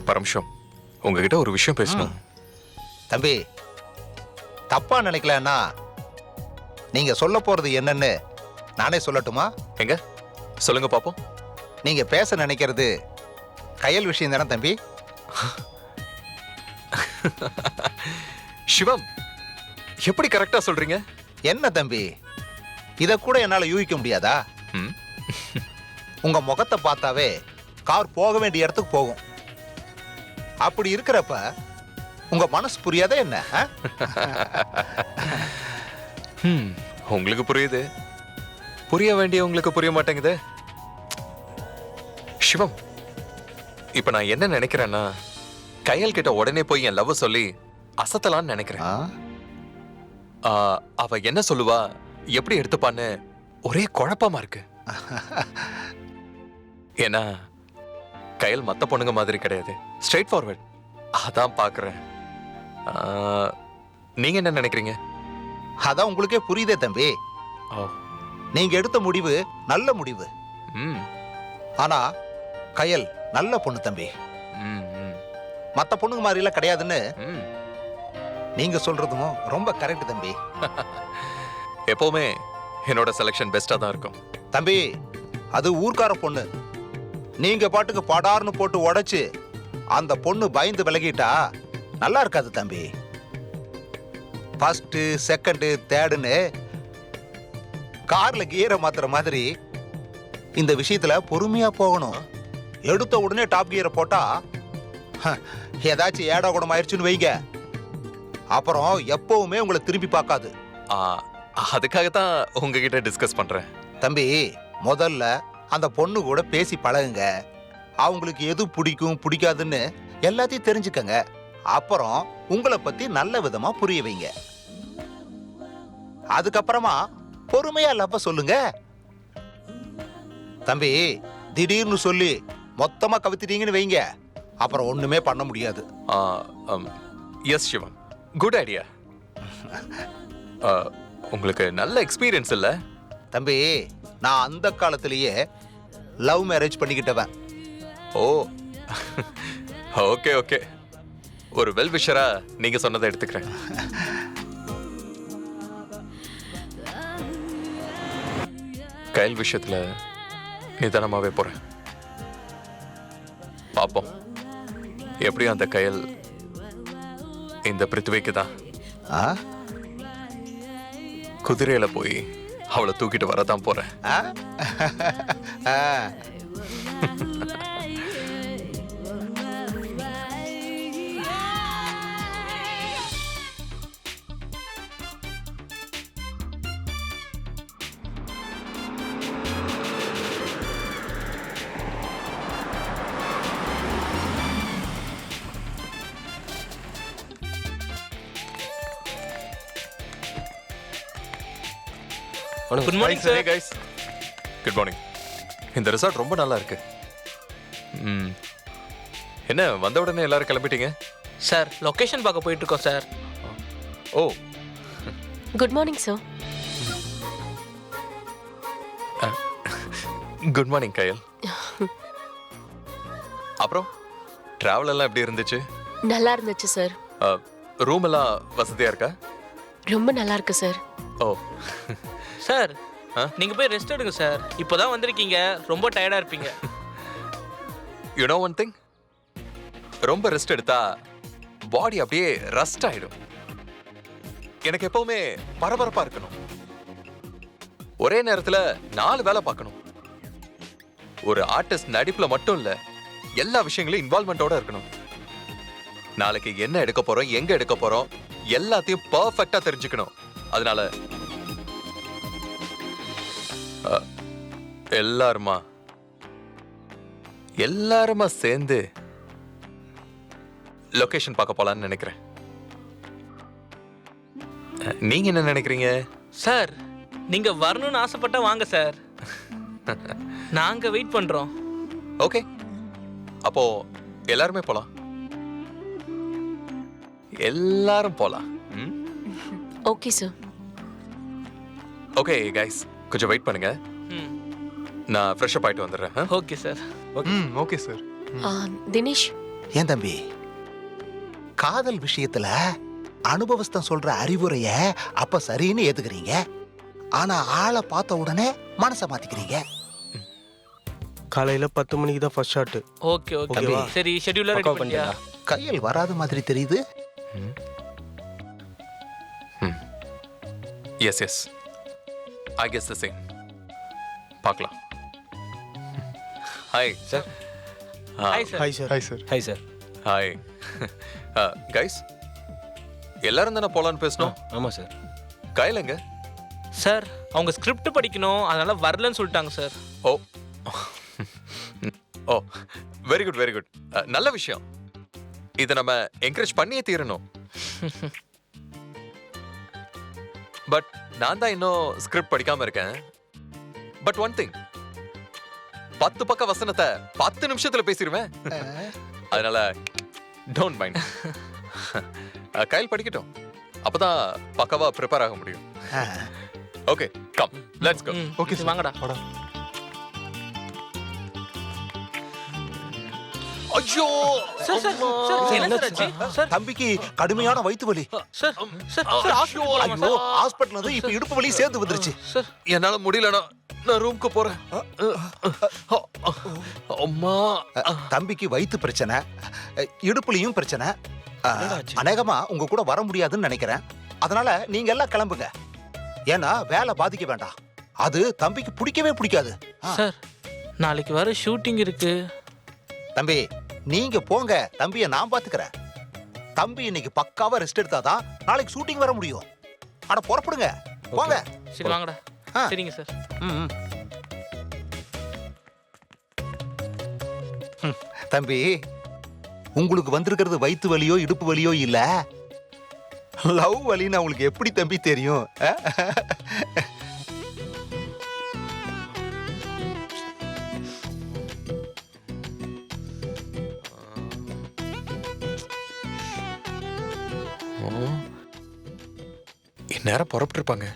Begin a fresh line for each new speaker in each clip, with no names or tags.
பரமேஸ்வரம், உங்ககிட்ட ஒரு விஷயம் பேசணும்.
தம்பி, தப்பா நினைக்கலன்னா நீங்க சொல்ல போறது என்னன்னு நானே சொல்லட்டுமா?
எங்க சொல்லுங்க பாப்போம்.
நீங்க பேச நினைக்கிறது கையல் விஷயம் தானே தம்பி?
சிவம், எப்படி கரெக்டா சொல்றீங்க?
என்ன தம்பி, இத கூட என்னால யூகிக்க முடியாதா?
ம்.
உங்க முகத்தை பார்த்தாவே கார் போக வேண்டிய இடத்துக்கு போகும். அப்படி இருக்கிறப்ப உங்க மனசு புரியாத என்ன?
உங்களுக்கு புரியுது, புரிய வேண்டிய உங்களுக்கு புரிய மாட்டேங்குது. சிவம், இப்ப நான் என்ன நினைக்கிறேன்னா, கையல் கிட்ட உடனே போய் என் லவ் சொல்லி அசத்தலான்னு நினைக்கிறேன். அவ என்ன சொல்லுவா, எப்படி எடுத்துப்பான்னு ஒரே குழப்பமா இருக்கு. ஏன்னா கையல் மத்த பொண்ணுங்க மாதிரி கிடையாது, ஸ்ட்ரெயிட் ஃபார்வர்ட். அதான் பாக்குறேன். நீங்க என்ன நினைக்கிறீங்க?
அதான் உங்களுக்கே புரியுதே தம்பி. நீங்க எடுத்த முடிவு நல்ல முடிவு. ஆனா கையல் நல்ல பொண்ணு தம்பி. மத்த பொண்ணுங்க மாதிரி எல்லாம் கிடையாதுன்னு நீங்க சொல்றதும் ரொம்ப கரெக்ட் தம்பி.
எப்பவுமே என்னோட செலக்ஷன் பெஸ்டா தான் இருக்கும்
தம்பி. அது ஊர்க்கார பொண்ணு. நீங்க பாட்டுக்கு படார்னு போட்டு உடைச்சு அந்த பொண்ணு பயந்து விலகிட்டா நல்லா இருக்காது தம்பி. ஃபர்ஸ்ட், செகண்ட், தேர்டுன்னு கார்ல கியரை மாத்துற மாதிரி இந்த விஷயத்துல பொறுமையா போகணும். எடுத்த உடனே டாப் கியரை போட்டா ஏதாச்சும் ஏடா குடம் ஆயிடுச்சுன்னு வைங்க, அப்புறம் எப்பவுமே உங்களை திரும்பி பார்க்காது.
அதுக்காகத்தான் உங்ககிட்ட டிஸ்கஸ் பண்றேன்
தம்பி. முதல்ல அந்த பொண்ணு கூட பேசி பழகுங்க. அவங்களுக்கு எது பிடிக்கும் பிடிக்காதுன்னு எல்லாத்தையும் தெரிஞ்சுக்கங்க. அப்புறம் உங்களை பத்தி நல்ல விதமா புரிய வைங்க. அதுக்கப்புறமா பொறுமையா லவ்வ சொல்லுங்க தம்பி. திடீர்னு சொல்லி மொத்தமா கவித்திட்டீங்கன்னு வைங்க, அப்புறம் ஒண்ணுமே பண்ண முடியாது.
எஸ் சிவம், குட் ஐடியா. உங்களுக்கு நல்ல எக்ஸ்பீரியன்ஸ் இல்ல
தம்பி? நான் அந்த காலத்திலேயே லவ் மேரேஜ் பண்ணிக்கிட்டவன்.
ஓ, ஓகே ஓகே. ஒரு வெல் விஷரா நீங்க சொன்னதை எடுத்துக்கிறேன். கையல் விஷயத்துல நிதானமாவே போறேன். பாப்போம், எப்படியும் அந்த கையல் இந்த பிருத்திவிக்கு தான் குதிரையில போய் அவளை தூக்கிட்டு வரதான் போறேன்.
Good morning sir.
Guys, good morning. இந்த ரிசார்ட் ரொம்ப நல்லா இருக்கு. என்ன வந்த உடனே எல்லாரும் கிளம்பிட்டீங்க?
சார், லொகேஷன் பார்க்க போயிட்டு இருக்கோம் sir.
Oh,
good morning sir.
Good morning Kyle. அப்புறம் டிராவல் எல்லாம் எப்படி இருந்துச்சு?
நல்லா இருந்துச்சு சார்.
ரூம் எல்லாம் வசதியா இருக்கா?
ரொம்ப நல்லா இருக்கு சார்.
ஓ
சார், நீங்க போய் ரெஸ்ட் எடுங்க சார். இப்போதான் வந்திருக்கீங்க, ரொம்ப டயர்டா இருப்பீங்க.
யூ நோ ஒன் திங், ரொம்ப ரெஸ்ட் எடுத்தா பாடி அப்படியே ரஸ்ட் ஆயிடும். எனக்கு எப்பவுமே பரபரப்பா இருக்கணும். ஒரே நேரத்துல 4 வேலை பார்க்கணும். ஒரு ஆர்டிஸ்ட் நடிப்புல மட்டும் இல்ல, எல்லா விஷயங்களும் இன்வால்வ்மெண்டோட இருக்கணும். நாளைக்கு என்ன எடுக்க போறோம், எங்க எடுக்க போறோம், எல்லாத்தையும் பர்ஃபெக்ட்டா தெரிஞ்சுக்கணும். அதனால எல்லாருமா சேர்ந்து லொகேஷன் பார்க்க போலான்னு நினைக்கிறேன். நீங்க என்ன நினைக்கிறீங்க?
சார், நீங்க வரணும்னு ஆசைப்பட்டா வாங்க சார். நாங்க வெயிட் பண்றோம்.
ஓகே, அப்போ எல்லாருமே போலாம். எல்லாரும் போலாம்.
Okay sir.
ஓகே கைஸ், கொஞ்சம் வெயிட் பண்ணுங்க. நான் ஃப்ரெஷ் அப் ஆயிட்டு வந்துடுறேன்.
Okay sir.
Okay sir.
Dinesh,
ஏன் தம்பி, காதல் விஷயத்துல அனுபவஸ்தம் சொல்ற அறிவுரைய அப்ப சரின்னு ஏத்துக்கிறீங்க, ஆனா ஆளை பார்த்த உடனே மனசை மாத்திக்கிறீங்க.
காலையில 10 மணிக்கு தான் ஃபர்ஸ்ட் ஷாட்.
ஓகே ஓகே
ஓகேவா?
சரி ஷெட்யூலர் ரெடி
பக்காவா
பண்ணியா?
கையில் வராத மாதிரி தெரியுது.
Yes yes, I guess the same. பார்க்கலாம். Hi
sir.
Hi sir.
Hi sir.
Hi sir. Hi sir.
Hi guys, எல்லாரும் தானே போலான்னு பேசணும்.
ஆமாம் சார்.
கையிலங்க.
சார் அவங்க ஸ்கிரிப்ட் படிக்கணும், அதனால வரலன்னு சொல்லிட்டாங்க sir.
Oh oh, very good very good, நல்ல விஷயம். இதை நம்ம என்கரேஜ் பண்ணியே தீரணும். பட் நான் தான் இன்னும் ஸ்கிரிப்ட் படிக்காம இருக்கேன். பட் ஒன் திங், 10 பக்க வசனத்தை 10 நிமிஷத்துல பேசிடுவேன். அதனால டோன்ட் மைண்ட். கையில் படிக்கட்டும், அப்பதான் பக்காவா ப்ரிப்பேர் ஆக முடியும். Okay, come let's go.
Okay வாங்கடா.
ஐயோ
சார் சார் சார் என்ன சார் ஆச்சு? சார்
தம்பிக்கு கடுமையான வயிற்று வலி.
சார் சார் சார் ஹாஸ்பிடல் போலாமா
ஐயோ,
சார்?
ஹாஸ்பிடல் வந்து இப்ப இடுப்பு வலி சேர்ந்து வந்துருச்சு.
சார்
என்னால முடியலண்ணா, நான் ரூம்க்கு போறேன். அம்மா,
தம்பிக்கு வயிற்று பிரச்சனை, இடுப்புலயும் பிரச்சனை. அநேகமா உங்க கூட வர முடியாதுன்னு நினைக்கிறேன். அதனால நீங்க எல்லாம் கிளம்புங்க. ஏன்னா வேலை பாதிக்க வேண்டாம். அது தம்பிக்கு பிடிக்கவே பிடிக்காது.
சார் நாளைக்கு வர ஷூட்டிங் இருக்கு.
தம்பி நீங்க போங்க, தம்பியை நான் பாத்துக்கிறேன். தம்பி இன்னைக்கு பக்காவா ரெஸ்ட் எடுத்தாதான் நாளைக்கு ஷூட்டிங் வர முடியும். ஆனா புறப்படுங்க, போங்க.
சரி வாங்கடா.
ஆ.
சரிங்க சார்.
ம். தம்பி, உங்களுக்கு வந்திருக்கிறது வயிற்று வலியோ இடுப்பு வலியோ இல்ல, லவ் வலின்னு உங்களுக்கு எப்படி தம்பி தெரியும்?
இந்நேரம் புறப்பட்டு இருப்பாங்க.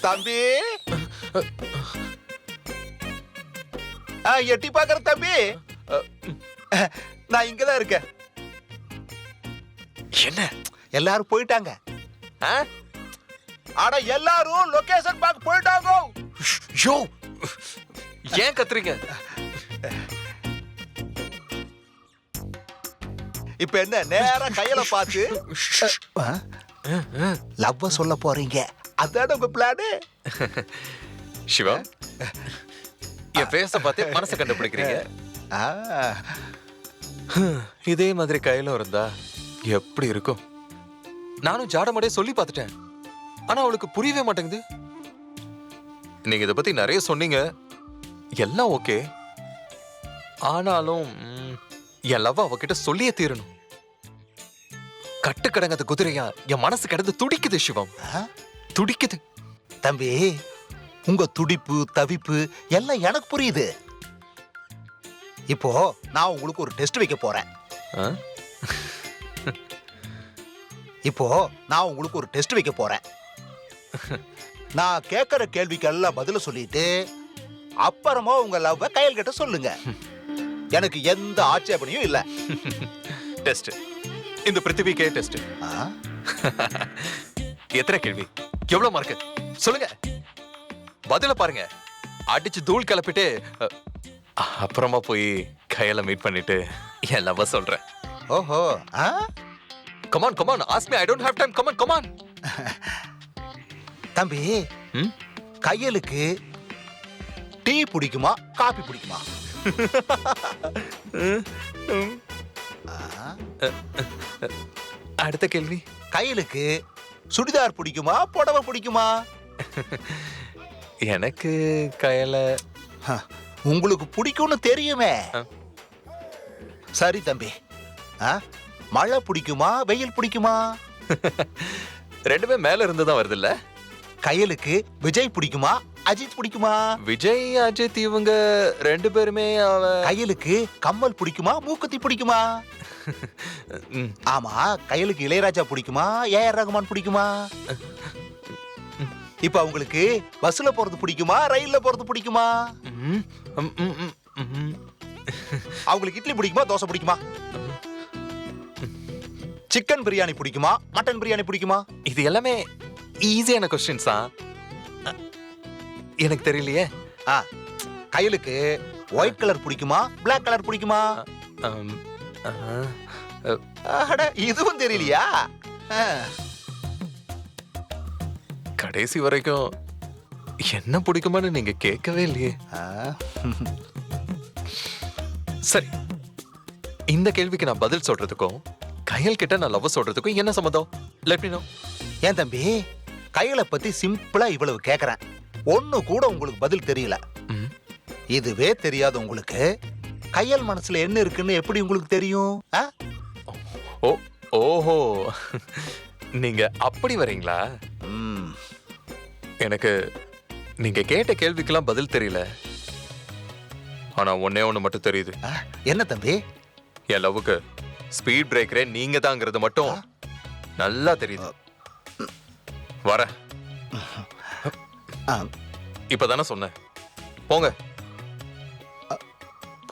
தம்பி, எட்டி பாக்குற தம்பி, நான் இங்கதான் இருக்கேன்.
என்ன
எல்லாரும் போயிட்டாங்க.
ஆ?
ஆனா எல்லாரும் லொகேஷன் பார்க்க போயிட்டாங்க.
யோ, ஏன் கத்துறீங்க?
இப்ப என்ன நேரா கையில பார்த்து லவ்வ சொல்ல போறீங்க, அதான உங்க பிளானு?
சிவா, என் பேச பார்த்து மனசை கண்டுபிடிக்கிறீங்க. இதே மாதிரி கையில இருந்தா எப்படி இருக்கும்? நானும் ஜாடமடே சொல்லி பார்த்துட்டேன், ஆனா அவளுக்கு புரியவே மாட்டேங்குது. நீங்க இதை பத்தி நிறைய சொன்னீங்க, எல்லாம் ஓகே. ஆனாலும் என் லவ் அவகிட்ட சொல்லியே தீரணும். கட்டு கடங்காத குதிரையா என் மனசு கிடந்து துடிக்குது சிவம், துடிக்குது.
தம்பி, உங்க துடிப்பு தவிப்பு எல்லாம் எனக்கு புரியுது. இப்போ நான் உங்களுக்கு ஒரு டெஸ்ட் வைக்க போறேன்.
ஆ?
இப்போ நான் உங்களுக்கு ஒரு டெஸ்ட் வைக்க போறேன். நான் கேட்கிற கேள்விக்கெல்லாம் பதில சொல்லிட்டு அப்புறமா உங்க லவ்வ கையில் கிட்ட சொல்லுங்க. எனக்கு எந்த ஆட்சேபனையும் இல்ல.
டெஸ்ட், இந்த பிருத்திவிக்கே டெஸ்ட்.
ஆ?
எத்தனை கேள்வி, எவ்வளவு மார்க் சொல்லுங்க, பதில பாருங்க. அடிச்சு தூள் கிளப்பிட்டு அப்புறமா போய் கையில மீட் பண்ணிட்டு என் லவ் சொல்றேன்.
ஓஹோ. ஆ?
Come on, come on, ask me, I don't have time. Come on, come on.
தம்பி, கையலுக்கு டீ பிடிக்குமா காபி பிடிக்குமா?
அடுத்த கேள்வி,
கையலுக்கு சுடிதார் பிடிக்குமா புடவை பிடிக்குமா?
எனக்கு கையில
உங்களுக்கு பிடிக்கும்னு தெரியுமே. சரி தம்பி, மழை பிடிக்குமா வெயில் பிடிக்குமா?
ரெண்டுமே மேல இருந்து தான் வருது இல்ல?
கையலுக்கு விஜய் பிடிக்குமா அஜித் பிடிக்குமா?
விஜய் அஜித் இவங்க ரெண்டு பேருமே
கையலுக்கு கம்மல் பிடிக்குமா மூக்குத்தி பிடிக்குமா?
ம்,
ஆமா, கையலுக்கு இளையராஜா பிடிக்குமா ஏஆர் ரகுமான் பிடிக்குமா? இப்ப அவங்களுக்கு பஸ்ல போறது பிடிக்குமா ரயில்ல போறது பிடிக்குமா?
ம், ம், ம், ம், ம்.
அவங்களுக்கு இட்லி பிடிக்குமா தோசை பிடிக்குமா? சிக்கன் பிரியாணி பிடிக்குமா மட்டன் பிரியாணி பிடிக்குமா?
இது எல்லாமே ஈஸியான கொஸ்டின்ஸா? எனக்கு தெரியலையே.
ஆ, கையலுக்கு ஒயிட் கலர் பிடிக்குமா Black கலர் பிடிக்குமா?
அம், ஆ,
அட, இதுவும் தெரியலையா? ஆ.
கடைசி வரைக்கும் என்ன பிடிக்குமான்னு நீங்க கேட்கவே இல்லையே.
ஆ.
சரி, இந்த கேள்விக்கு நான் பதில் சொல்றதுக்கும் கையல் கிட்ட நான் லவ் சொல்றதுக்கும் என்ன சம்மந்தம்? Let me know.
ஏன் தம்பி, கைகளை பத்தி சிம்பிளா இவ்வளவு கேக்குறேன், ஒண்ணு கூட உங்களுக்கு பதில் தெரியல.
ம்.
இதுவே தெரியாத உங்களுக்கு கையல் மனசுல என்ன இருக்குன்னு எப்படி உங்களுக்கு தெரியும்? ஆ?
ஓ, ஓஹோ, நீங்க அப்படி வரீங்களா?
ம்.
எனக்கு நீங்க கேட்ட கேள்விக்கெல்லாம் பதில் தெரியல. ஆனா ஒண்ணே ஒண்ணு மட்டும் தெரியுது.
ஆ, என்ன தம்பி?
என் லவ்வுக்கு ஸ்பீட் பிரேக்கரே நீங்க தாங்கிறது மட்டும் நல்லா தெரியுது. வர
ஆ,
இப்பதானே சொன்னேன். போங்க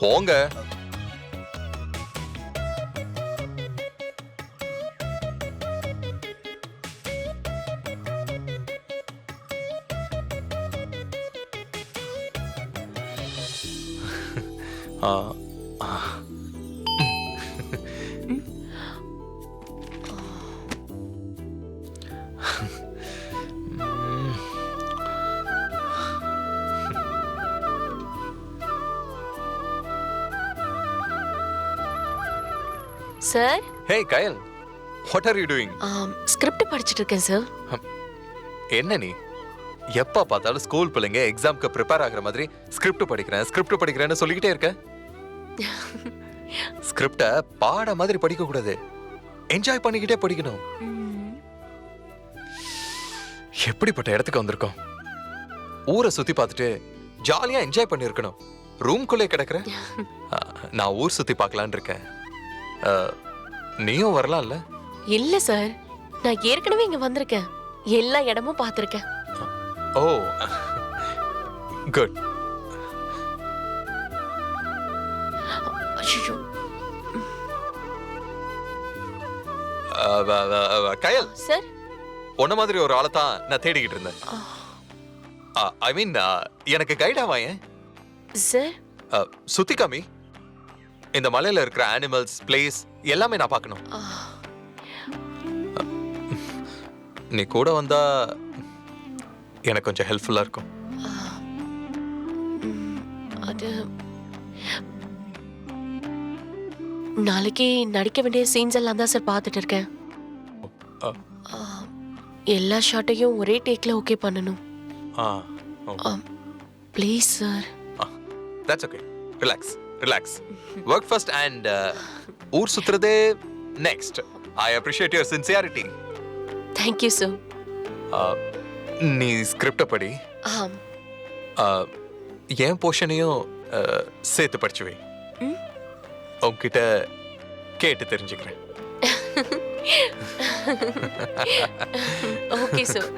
போங்க. ஆ, ஆ.
Sir,
Hey Kyle, what are you doing?
Script படிச்சிட்டு இருக்கேன் சார்.
என்ன நீ எப்ப பார்த்தாலும் ஸ்கூல் பிள்ளைங்க எக்ஸாம்க்கு ப்ரிப்பேர் ஆகுற மாதிரி ஸ்கிரிப்ட் படிக்கிறேன்னு சொல்லிக்கிட்டே இருக்க. ஸ்கிரிப்ட பாட மாதிரி படிக்க கூடாது, என்ஜாய் பண்ணிக்கிட்டே படிக்கணும். எப்படிப்பட்ட இடத்துக்கு வந்திருக்கோம்? ஊரை சுத்தி பார்த்துட்டு ஜாலியா என்ஜாய் பண்ணிருக்கணும். ரூம்குள்ளே கிடக்குற. நான் ஊர் சுத்தி பார்க்கலான்னு இருக்கேன். நீயும் வரலாம்ல?
இல்ல சார், நான் ஏற்கனவே இங்க வந்திருக்கேன், எல்லா இடமும் பார்த்திருக்கேன்.
ஓ, குட்.
ஐயோ,
கயல்,
சார்.
உன்ன மாதிரி ஒரு ஆளை தான் நான் தேடிக்கிட்டு இருந்தேன். ஐ மீன், எனக்கு கைடாவா? ஏன்
சார்,
சுத்தி காமி. இந்த மலையில இருக்கிற அனிமல்ஸ், பிளேஸ் எல்லாமே நான் பார்க்கணும். நீ கூட வந்தா எனக்கு கொஞ்சம் ஹெல்ப்ஃபுல்லா இருக்கும்.
அது நாளைக்கு நடிக்க வேண்டிய சீன்ஸ் எல்லாம் தான் சார் பார்த்துட்டு இருக்கேன். எல்லா ஷாட்டையும் ஒரே டேக்ல ஓகே பண்ணணும். Please sir.
That's okay. Relax. Work first and ஊர் சுத்துறதே next. I appreciate your sincerity.
Thank you sir.
நீ ஸ்கிரிப்ட படி. என் போர்ஷனையும் சேர்த்து படிச்சு வை. உன்கிட்ட கேட்டு தெரிஞ்சுக்கிறேன்.
Okay sir.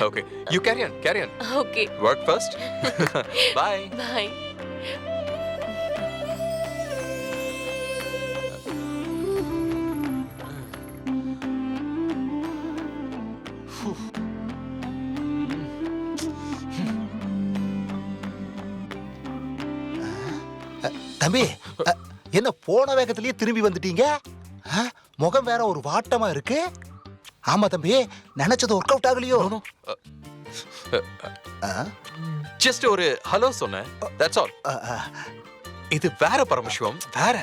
Okay, you carry on.
ஓகே.
Work first. Bye.
பை.
தம்பி, என்ன போன வேகத்திலேயே திரும்பி வந்துட்டீங்க? முகம் வேற ஒரு வாட்டமா இருக்கு. ஆமா தம்பி, நினைச்சது ஒர்க் அவுட் ஆகலையோ?
Just ஒரு ஹலோ சொன்னேன். That's all. இது வேற பரமசிவம், வேற.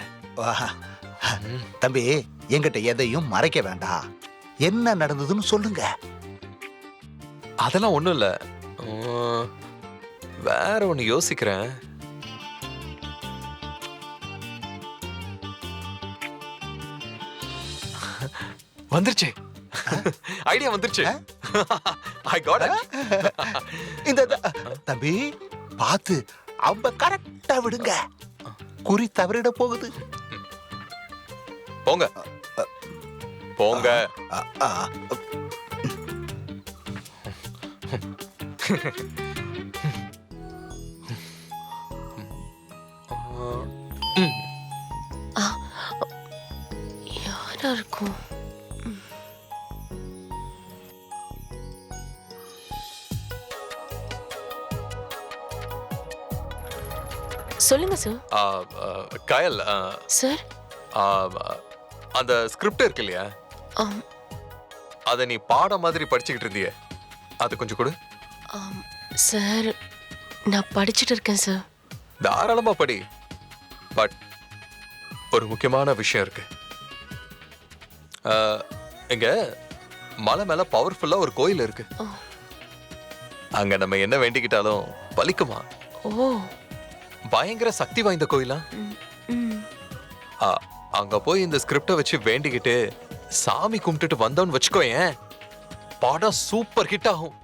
தம்பி, என்கிட்ட எதையும் மறைக்க வேண்டாம். என்ன நடந்ததுன்னு சொல்லுங்க.
அதெல்லாம் ஒண்ணும் இல்ல. வேற ஒண்ணு யோசிக்கிறேன். வந்துருச்சு. ஐடியா வந்துருச்சு. I got it.
இந்த தம்பி பார்த்து அம்ப கரெக்டா விடுங்க, குறி தவறிட போகுது.
போங்க போங்க.
அ, அ,
யாரா இருக்கும்? சொல்லுங்க சார்.
கயல்,
சார்.
அந்த ஸ்கிரிப்ட் இருக்கு இல்லையா, அத நீ பாடம் மாதிரி படிச்சுக்கிட்டு இருந்தியே, அது கொஞ்சம் கொடு.
சார் நான் படிச்சுட்டு இருக்கேன் சார்.
தாராளமா படி. பட் ஒரு முக்கியமான விஷயம் இருக்கு. இங்க மலை மேல பவர்ஃபுல்லா ஒரு கோயில் இருக்கு. அங்க நம்ம என்ன வேண்டிக்கிட்டாலும் பலிக்குமா?
ஓ,
பயங்கர சக்தி வாய்ந்த கோயிலா. அங்க போய் இந்த ஸ்கிரிப்ட வச்சு வேண்டிக்கிட்டு சாமி கும்பிட்டுட்டு வந்தோன்னு வச்சுக்கோயேன், படம் சூப்பர் ஹிட் ஆகும்.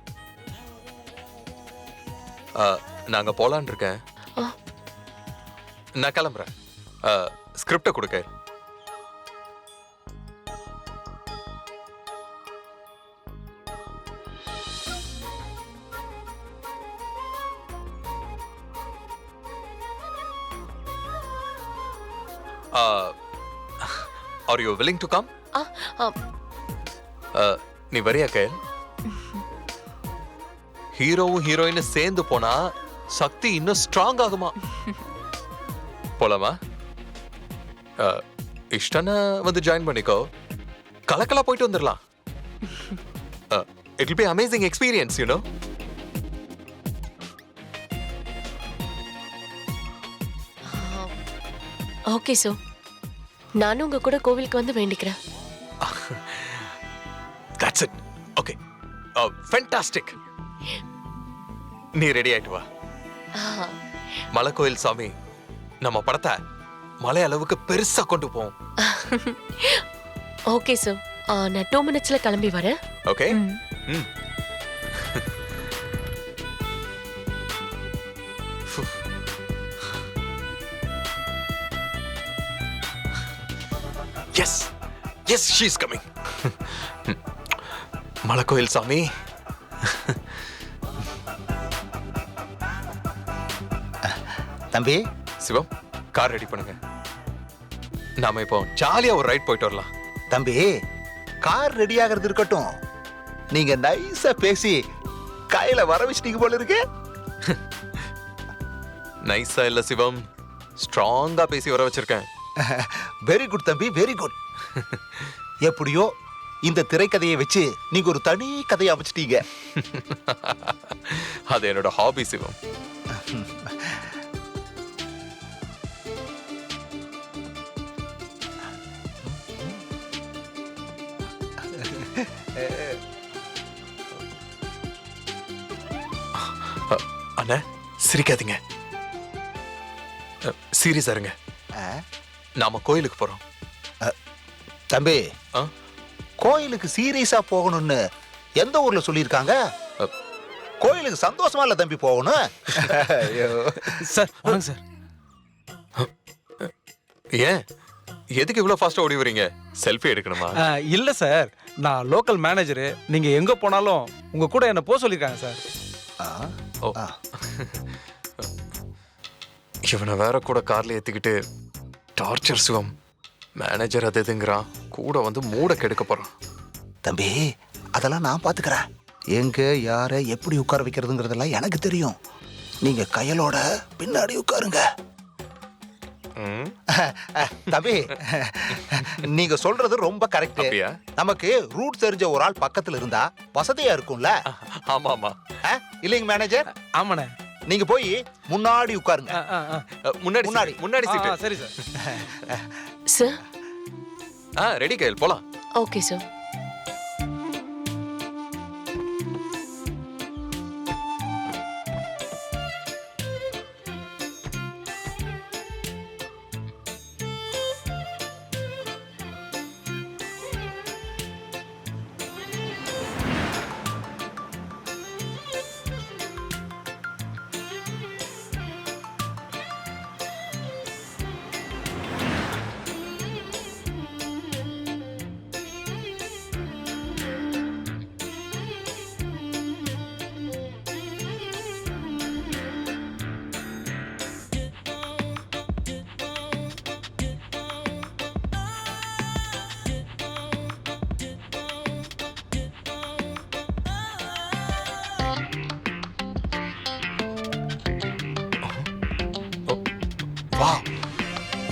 நாங்க போலான் இருக்கேன். நான் கிளம்புறேன். ஸ்கிரிப்ட கொடுக்க. Are you willing to come? நீ வரியா கயல்? ஹீரோவும் ஹீரோயினும் சேர்ந்து போனா சக்தி இன்னும் ஸ்ட்ராங் ஆகுமா? போலாமா? இஷ்டனா வந்து ஜாயின் பண்ணிக்கோ, கலக்கலா போயிட்டு வந்துடலாம். It will be amazing experience, you know.
Okay sir, நானும் உங்க கூட கோவிலுக்கு வந்து வேண்டிக்கிறேன்.
That's it. Okay. Fantastic. நீ ரெடி ஆயிட்டு வா. மலைக்கோயில் சாமி நம்ம படத்தை மலை அளவுக்கு பெருசா கொண்டு போவோம்.
ஓகே சார், நான் 2 minutesல கிளம்பி வரேன்.
Okay. Yes yes, she is coming. மலைக்கோயில் சாமி.
தம்பி
சிவம், கார் ரெடி பண்ணுங்க. நாம இப்போ ஜாலியா ஒரு ரைட் போயிட்டு வரலாம்.
தம்பி, கார் ரெடி ஆகிறது இருக்கட்டும், நீங்க நைஸா பேசி கையில வர வச்சிட்டீங்க போல இருக்கு.
நைஸா இல்ல சிவம், ஸ்ட்ராங்கா பேசி வர வச்சிருக்கேன்.
வெரி குட் தம்பி, வெரி குட். எப்படியோ இந்த திரைக்கதையை வச்சு நீங்க ஒரு தனி கதையை அமைச்சிட்டீங்க.
அது என்னோட ஹாபி சிவம். அண்ணா சிரிக்காதீங்க, சீரியஸா இருங்க. நாம கோயிலுக்கு போறோம்.
தம்பி, கோயிலுக்கு சீரியஸா போகணும்னு எந்த ஊர்ல சொல்லியிருக்காங்க? கோயிலுக்கு சந்தோஷமா இல்ல தம்பி போகணும்.
சார் வாங்க சார்.
ஏன் எதுக்கு இவ்வளவு ஃபாஸ்டா ஓடி வரீங்க? செல்ஃபி எடுக்கணுமா?
இல்ல சார், நான் லோக்கல் மேனேஜரு. நீங்க எங்க போனாலும் உங்க கூட என்ன போக சொல்லிருக்காங்க சார்.
ஓ, இவனை வேற கூட கார்ல ஏத்திக்கிட்டு டார்ச்சர் சிவம். மேனேஜர் அது இதுங்கிறான், கூட வந்து மூட கெடுக்க போறான்.
தம்பி, அதெல்லாம் நான் பாத்துக்கிறேன். எங்க யார எப்படி உட்கார வைக்கிறதுங்கிறதெல்லாம் எனக்கு தெரியும். நீங்க கையலோட பின்னாடி உட்காருங்க. தம்பி, நீங்க சொல்றது ரொம்ப கரெக்ட். நமக்கு ரூட் தெரிஞ்ச ஒரு ஆள் பக்கத்துல இருந்தா வசதியா இருக்கும்ல.
ஆமா ஆமா,
இல்லைங்க மேனேஜர்?
ஆமாண்ணே.
நீங்க போய் முன்னாடி உட்காருங்க.
முன்னாடி
முன்னாடி.
முன்னாடி சீட்டு.
சரி சார்.
சார்
ரெடி கையில் போலாம்.
Okay sir.
Wow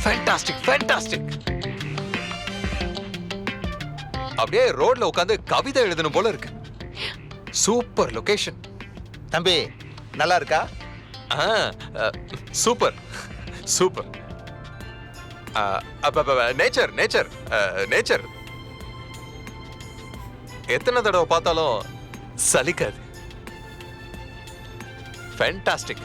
fantastic fantastic. அப்படியே ரோட்ல உட்காந்து கவிதை எழுதணும் போல இருக்கு. Super location.
தம்பி நல்லா இருக்கா?
Super super. Nature nature nature எத்தனை தடவை பார்த்தாலும் சலிக்காது. ஃபேண்டாஸ்டிக்.